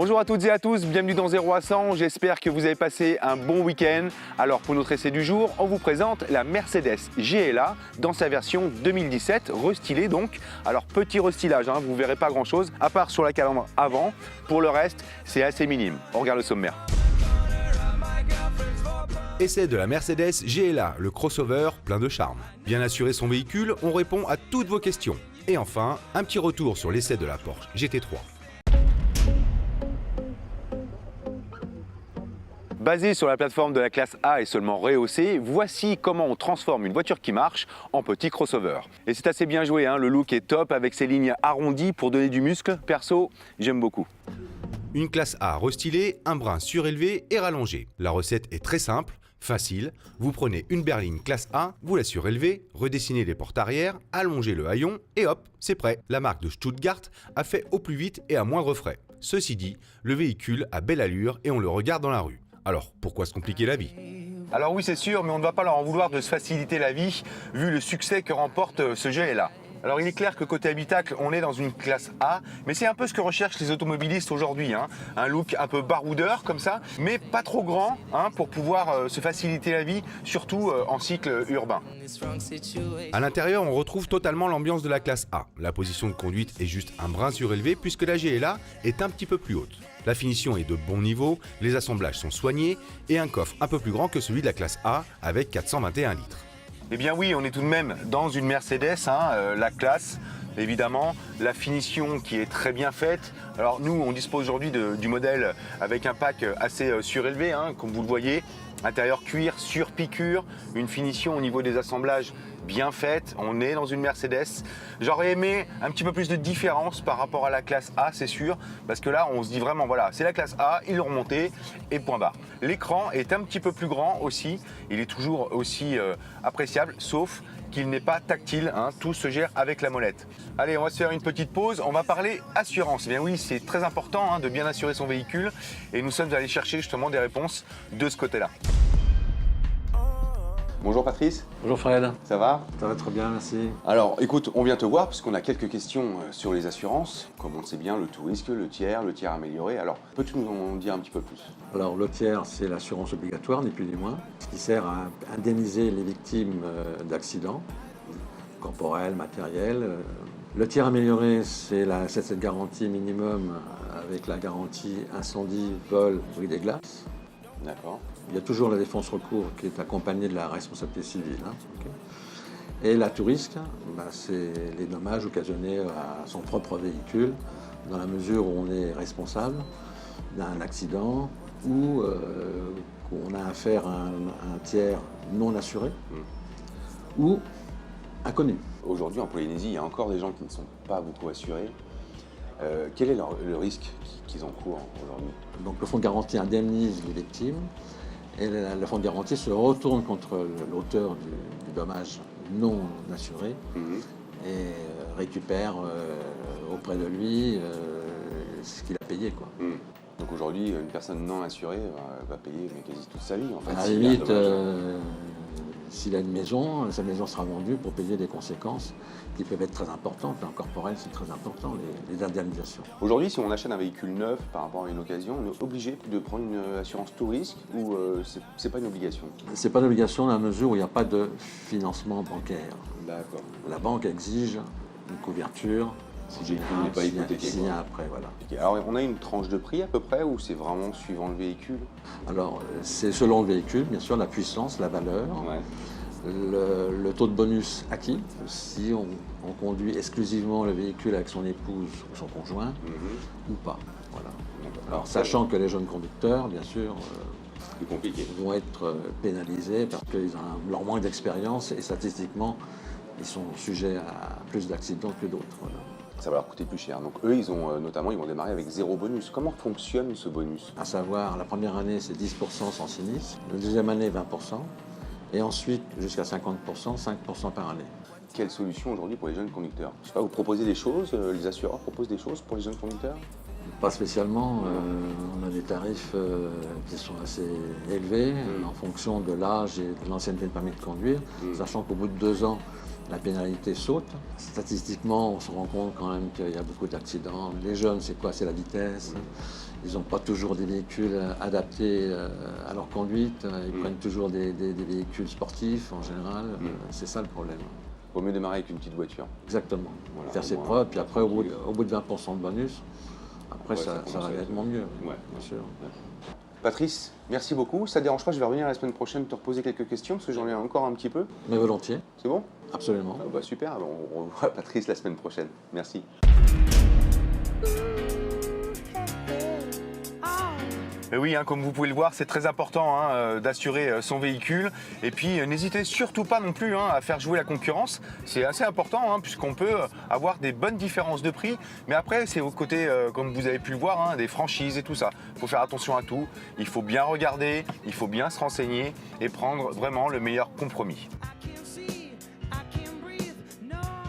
Bonjour à toutes et à tous, bienvenue dans 0 à 100, j'espère que vous avez passé un bon week-end. Alors pour notre essai du jour, on vous présente la Mercedes GLA dans sa version 2017, restylée donc. Alors petit restylage, vous ne verrez pas grand chose, à part sur la calandre avant. Pour le reste, c'est assez minime. On regarde le sommaire. Essai de la Mercedes GLA, le crossover plein de charme. Bien assurer son véhicule, on répond à toutes vos questions. Et enfin, un petit retour sur l'essai de la Porsche GT3. Basé sur la plateforme de la classe A et seulement rehaussée, voici comment on transforme une voiture qui marche en petit crossover. Et c'est assez bien joué, le look est top avec ses lignes arrondies pour donner du muscle. Perso, j'aime beaucoup. Une classe A restylée, un brin surélevé et rallongé. La recette est très simple, facile. Vous prenez une berline classe A, vous la surélevez, redessinez les portes arrière, allongez le haillon et hop, c'est prêt. La marque de Stuttgart a fait au plus vite et à moindre frais. Ceci dit, le véhicule a belle allure et on le regarde dans la rue. Alors, pourquoi se compliquer la vie ? Alors oui, c'est sûr, mais on ne va pas leur en vouloir de se faciliter la vie, vu le succès que remporte ce GLA. Alors il est clair que côté habitacle, on est dans une classe A, mais c'est un peu ce que recherchent les automobilistes aujourd'hui. Un look un peu baroudeur comme ça, mais pas trop grand pour pouvoir se faciliter la vie, surtout en cycle urbain. À l'intérieur, on retrouve totalement l'ambiance de la classe A. La position de conduite est juste un brin surélevé puisque la GLA est un petit peu plus haute. La finition est de bon niveau, les assemblages sont soignés et un coffre un peu plus grand que celui de la classe A avec 421 litres. Eh bien oui, on est tout de même dans une Mercedes, la classe, évidemment, la finition qui est très bien faite. Alors nous, on dispose aujourd'hui du modèle avec un pack assez surélevé, comme vous le voyez. Intérieur cuir sur piqûre, une finition au niveau des assemblages bien faite. On est dans une Mercedes. J'aurais aimé un petit peu plus de différence par rapport à la classe A, c'est sûr, parce que là, on se dit vraiment, voilà, c'est la classe A, ils l'ont remonté et point barre. L'écran est un petit peu plus grand aussi. Il est toujours aussi appréciable, sauf qu'il n'est pas tactile, tout se gère avec la molette. Allez, on va se faire une petite pause, on va parler assurance. Eh bien oui, c'est très important de bien assurer son véhicule et nous sommes allés chercher justement des réponses de ce côté-là. Bonjour Patrice. Bonjour Fred. Ça va? Ça va très bien, merci. Alors écoute, on vient te voir puisqu'on a quelques questions sur les assurances. Comme on le sait bien, le tout risque, le tiers amélioré. Alors peux-tu nous en dire un petit peu plus? Alors le tiers, c'est l'assurance obligatoire, ni plus ni moins, qui sert à indemniser les victimes d'accidents corporels, matériels. Le tiers amélioré, c'est cette garantie minimum avec la garantie incendie, vol, bris des glaces. D'accord. Il y a toujours la défense recours qui est accompagnée de la responsabilité civile. Et la tout risque, c'est les dommages occasionnés à son propre véhicule, dans la mesure où on est responsable d'un accident ou qu'on a affaire à un tiers non assuré ou inconnu. Aujourd'hui, en Polynésie, il y a encore des gens qui ne sont pas beaucoup assurés. Quel est le risque qu'ils encourent aujourd'hui? Donc le fonds de garantie indemnise les victimes et le fonds de garantie se retourne contre l'auteur du dommage non assuré et récupère auprès de lui ce qu'il a payé. Donc aujourd'hui, une personne non assurée va payer quasi toute sa vie. En fait, à la limite, s'il a une maison, sa maison sera vendue pour payer des conséquences qui peuvent être très importantes. En corporel, c'est très important, les indemnisations. Aujourd'hui, si on achète un véhicule neuf par rapport à une occasion, on est obligé de prendre une assurance tout risque ou c'est pas une obligation? C'est pas une obligation dans la mesure où il n'y a pas de financement bancaire. D'accord. La banque exige une couverture. Si j'ai n'est pas hypothéqué. Signé après, voilà. Alors, on a une tranche de prix à peu près ou c'est vraiment suivant le véhicule? Alors, c'est selon le véhicule, bien sûr, la puissance, la valeur, le taux de bonus acquis. Si on conduit exclusivement le véhicule avec son épouse ou son conjoint ou pas. Voilà. Alors, sachant que les jeunes conducteurs, bien sûr, plus compliqué, vont être pénalisés parce qu'ils ont leur manque d'expérience et statistiquement, ils sont sujets à plus d'accidents que d'autres. Voilà. Ça va leur coûter plus cher. Donc eux, ils vont démarrer avec 0 bonus. Comment fonctionne ce bonus? À savoir, la première année, c'est 10% sans sinistre, la deuxième année, 20%, et ensuite, jusqu'à 50%, 5% par année. Quelle solution aujourd'hui pour les jeunes conducteurs? Je sais pas, vous proposez des choses, les assureurs proposent des choses pour les jeunes conducteurs? Pas spécialement. On a des tarifs qui sont assez élevés en fonction de l'âge et de l'ancienneté de permis de conduire, sachant qu'au bout de 2 ans, la pénalité saute. Statistiquement, on se rend compte quand même qu'il y a beaucoup d'accidents. Les jeunes, c'est quoi? C'est la vitesse. Ils n'ont pas toujours des véhicules adaptés à leur conduite. Ils prennent toujours des véhicules sportifs en général. C'est ça le problème. Vaut mieux démarrer avec une petite voiture. Exactement. Voilà, faire ses au moins, preuves, puis après, au bout de 20% de bonus, après, Ouais, ça commence va à être- nettement mieux. Ouais. Bien sûr. Patrice, merci beaucoup. Ça ne dérange pas, je vais revenir la semaine prochaine te reposer quelques questions parce que j'en ai encore un petit peu. Mais volontiers, C'est bon? absolument. Ah bah super, on revoit Patrice la semaine prochaine. Merci. Et oui, comme vous pouvez le voir, c'est très important d'assurer son véhicule. Et puis, n'hésitez surtout pas non plus à faire jouer la concurrence. C'est assez important puisqu'on peut avoir des bonnes différences de prix. Mais après, c'est au côté, comme vous avez pu le voir, des franchises et tout ça. Il faut faire attention à tout. Il faut bien regarder, il faut bien se renseigner et prendre vraiment le meilleur compromis.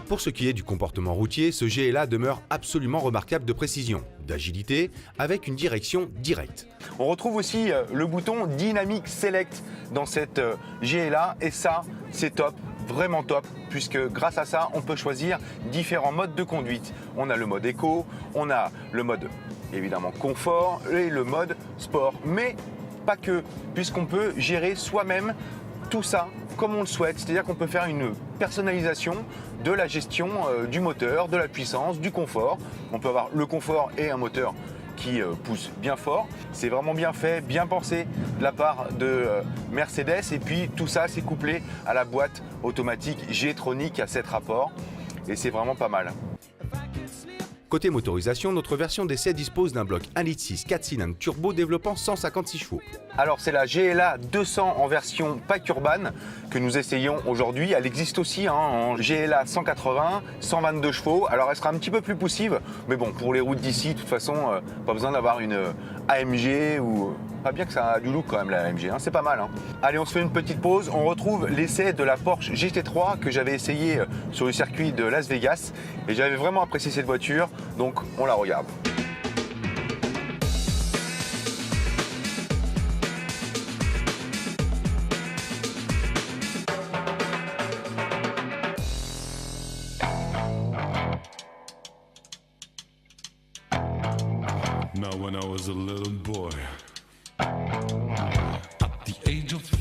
Pour ce qui est du comportement routier, ce GLA demeure absolument remarquable de précision, d'agilité, avec une direction directe. On retrouve aussi le bouton Dynamic Select dans cette GLA et ça, c'est top, vraiment top, puisque grâce à ça, on peut choisir différents modes de conduite. On a le mode éco, on a le mode évidemment confort et le mode sport, mais pas que, puisqu'on peut gérer soi-même tout ça comme on le souhaite, c'est-à-dire qu'on peut faire une personnalisation de la gestion du moteur, de la puissance, du confort. On peut avoir le confort et un moteur qui pousse bien fort. C'est vraiment bien fait, bien pensé de la part de Mercedes et puis tout ça c'est couplé à la boîte automatique G-Tronic à 7 rapports et c'est vraiment pas mal. Côté motorisation, notre version d'essai dispose d'un bloc 1,6 litre 4 cylindres turbo développant 156 chevaux. Alors c'est la GLA 200 en version pack urban que nous essayons aujourd'hui. Elle existe aussi en GLA 180, 122 chevaux. Alors elle sera un petit peu plus poussive, mais bon, pour les routes d'ici, de toute façon, pas besoin d'avoir une AMG ou... Pas bien que ça a du look quand même la AMG, c'est pas mal. Allez, on se fait une petite pause. On retrouve l'essai de la Porsche GT3 que j'avais essayé sur le circuit de Las Vegas. Et j'avais vraiment apprécié cette voiture, donc on la regarde. Now, when I was a little boy, at the age of 5,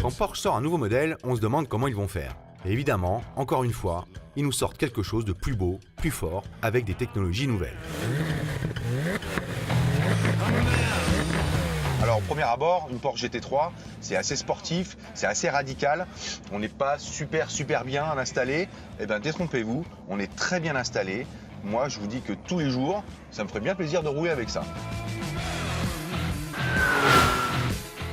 Quand Porsche sort un nouveau modèle, on se demande comment ils vont faire. Et évidemment, encore une fois, ils nous sortent quelque chose de plus beau, plus fort, avec des technologies nouvelles. Alors au premier abord, une Porsche GT3, c'est assez sportif, c'est assez radical. On n'est pas super bien installé. Eh bien détrompez-vous, on est très bien installé. Moi je vous dis que tous les jours, ça me ferait bien plaisir de rouler avec ça.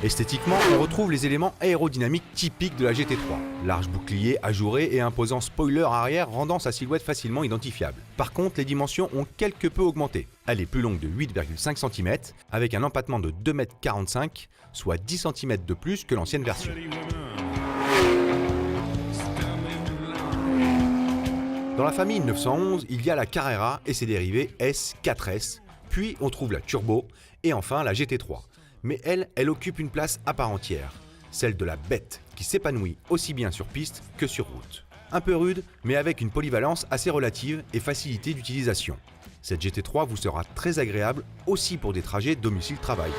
Esthétiquement, on retrouve les éléments aérodynamiques typiques de la GT3. Large bouclier ajouré et imposant spoiler arrière rendant sa silhouette facilement identifiable. Par contre, les dimensions ont quelque peu augmenté. Elle est plus longue de 8,5 cm avec un empattement de 2,45 m, soit 10 cm de plus que l'ancienne version. Dans la famille 911, il y a la Carrera et ses dérivés S, 4S, puis on trouve la Turbo et enfin la GT3. Mais elle occupe une place à part entière, celle de la bête qui s'épanouit aussi bien sur piste que sur route. Un peu rude, mais avec une polyvalence assez relative et facilité d'utilisation. Cette GT3 vous sera très agréable aussi pour des trajets domicile-travail.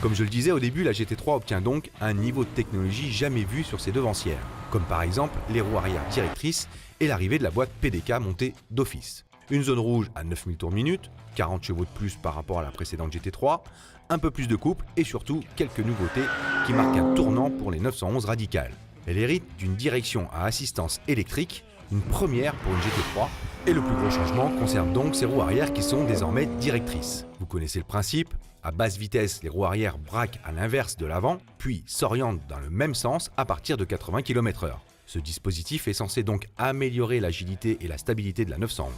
Comme je le disais au début, la GT3 obtient donc un niveau de technologie jamais vu sur ses devancières, comme par exemple les roues arrière directrices et l'arrivée de la boîte PDK montée d'office. Une zone rouge à 9000 tours minute, 40 chevaux de plus par rapport à la précédente GT3, un peu plus de couple et surtout quelques nouveautés qui marquent un tournant pour les 911 radicales. Elle hérite d'une direction à assistance électrique, une première pour une GT3, et le plus gros changement concerne donc ses roues arrière qui sont désormais directrices. Vous connaissez le principe, à basse vitesse, les roues arrière braquent à l'inverse de l'avant, puis s'orientent dans le même sens à partir de 80 km/h. Ce dispositif est censé donc améliorer l'agilité et la stabilité de la 911.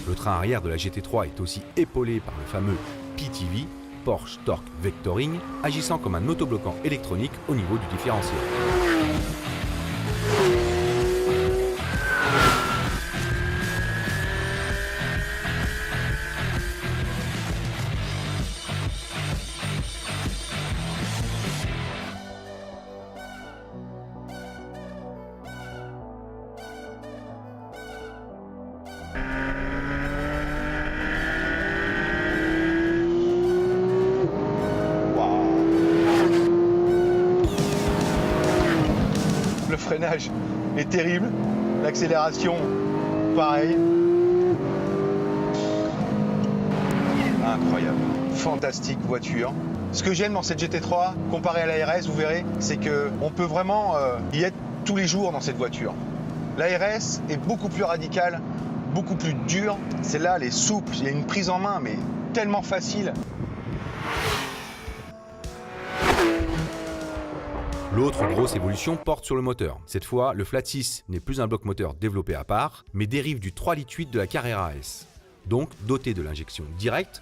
Le train arrière de la GT3 est aussi épaulé par le fameux PTV, Porsche Torque Vectoring, agissant comme un autobloquant électronique au niveau du différentiel. l'embrayage est terrible. L'accélération, pareil. Incroyable. Fantastique voiture. Ce que j'aime dans cette GT3, comparé à la RS, vous verrez, c'est qu'on peut vraiment y être tous les jours dans cette voiture. La RS est beaucoup plus radicale, beaucoup plus dure. Celle-là, elle est souple, il y a une prise en main, mais tellement facile. L'autre grosse évolution porte sur le moteur. Cette fois, le Flat 6 n'est plus un bloc moteur développé à part, mais dérive du 3,8 litres de la Carrera S. Donc doté de l'injection directe,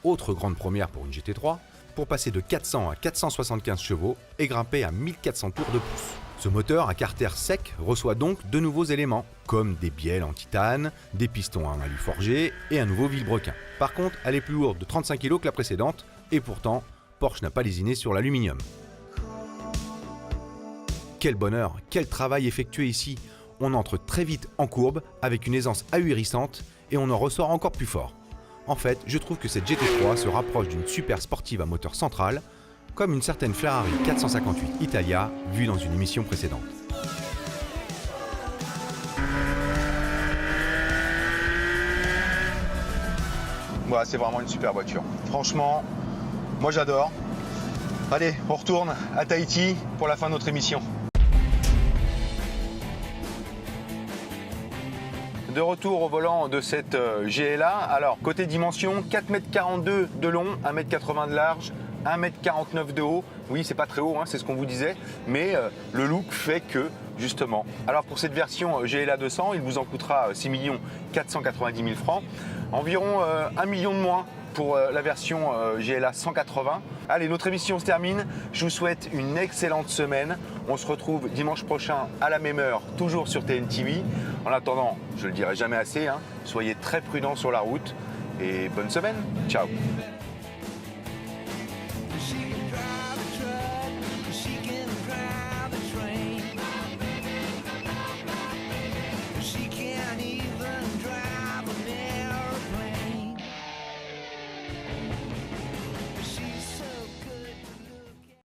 autre grande première pour une GT3, pour passer de 400 à 475 chevaux et grimper à 1400 tours de pouce. Ce moteur à carter sec reçoit donc de nouveaux éléments, comme des bielles en titane, des pistons à alu forgé et un nouveau vilebrequin. Par contre, elle est plus lourde de 35 kg que la précédente, et pourtant, Porsche n'a pas lésiné sur l'aluminium. Quel bonheur, quel travail effectué ici. On entre très vite en courbe avec une aisance ahurissante et on en ressort encore plus fort. En fait, je trouve que cette GT3 se rapproche d'une super sportive à moteur central, comme une certaine Ferrari 458 Italia vue dans une émission précédente. Voilà, c'est vraiment une super voiture. Franchement, moi j'adore. Allez, on retourne à Tahiti pour la fin de notre émission. De retour au volant de cette GLA. Alors, côté dimension, 4,42 m de long, 1,80 m de large, 1,49 m de haut. Oui, c'est pas très haut, hein, c'est ce qu'on vous disait, mais le look fait que, justement. Alors, pour cette version GLA 200, il vous en coûtera 6 490 000 francs, environ 1 million de moins pour la version GLA 180. Allez, notre émission se termine. Je vous souhaite une excellente semaine. On se retrouve dimanche prochain à la même heure, toujours sur TNTV. En attendant, je le dirai jamais assez, hein, soyez très prudents sur la route et bonne semaine. Ciao.